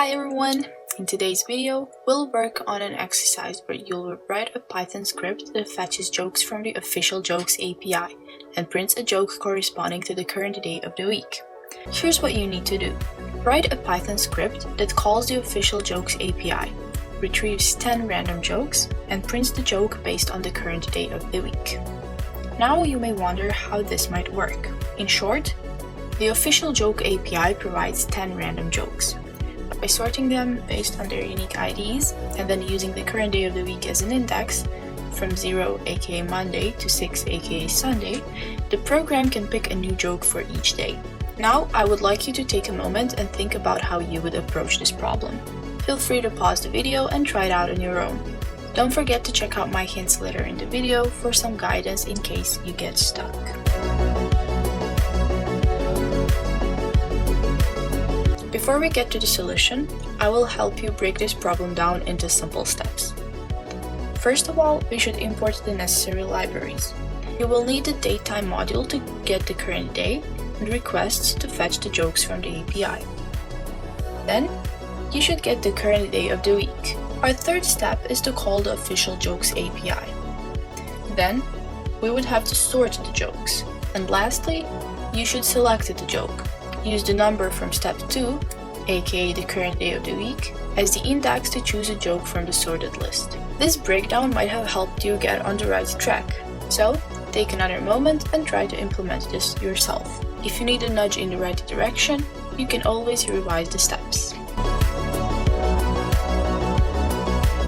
Hi everyone! In today's video, we'll work on an exercise where you'll write a Python script that fetches jokes from the official Jokes API and prints a joke corresponding to the current day of the week. Here's what you need to do. Write a Python script that calls the official Jokes API, retrieves 10 random jokes, and prints the joke based on the current day of the week. Now you may wonder how this might work. In short, the official Joke API provides 10 random jokes. By sorting them based on their unique IDs and then using the current day of the week as an index, from 0 aka Monday to 6 aka Sunday, the program can pick a new joke for each day. Now I would like you to take a moment and think about how you would approach this problem. Feel free to pause the video and try it out on your own. Don't forget to check out my hints later in the video for some guidance in case you get stuck. Before we get to the solution, I will help you break this problem down into simple steps. First of all, we should import the necessary libraries. You will need the datetime module to get the current day and requests to fetch the jokes from the API. Then, you should get the current day of the week. Our third step is to call the official Jokes API. Then, we would have to sort the jokes. And lastly, you should select the joke. Use the number from step 2, aka the current day of the week, as the index to choose a joke from the sorted list. This breakdown might have helped you get on the right track, so take another moment and try to implement this yourself. If you need a nudge in the right direction, you can always revise the steps.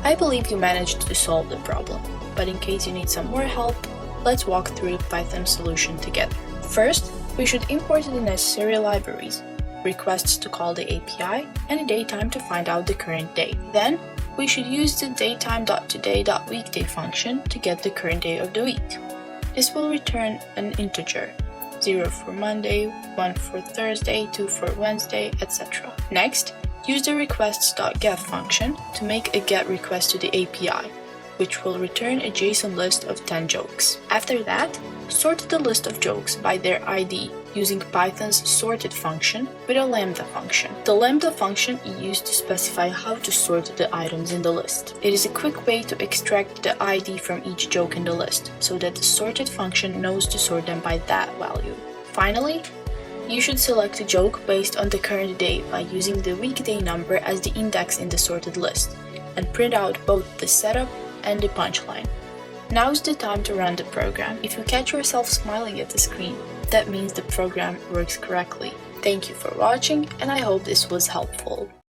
I believe you managed to solve the problem, but in case you need some more help, let's walk through the Python solution together. First, we should import the necessary libraries, requests to call the API, and a datetime to find out the current day. Then, we should use the datetime.today.weekday function to get the current day of the week. This will return an integer, 0 for Monday, 1 for Thursday, 2 for Wednesday, etc. Next, use the requests.get function to make a GET request to the API, which will return a JSON list of 10 jokes. After that, sort the list of jokes by their ID using Python's sorted function with a lambda function. The lambda function is used to specify how to sort the items in the list. It is a quick way to extract the ID from each joke in the list, so that the sorted function knows to sort them by that value. Finally, you should select a joke based on the current day by using the weekday number as the index in the sorted list, and print out both the setup and the punchline. Now's the time to run the program. If you catch yourself smiling at the screen, that means the program works correctly. Thank you for watching, and I hope this was helpful.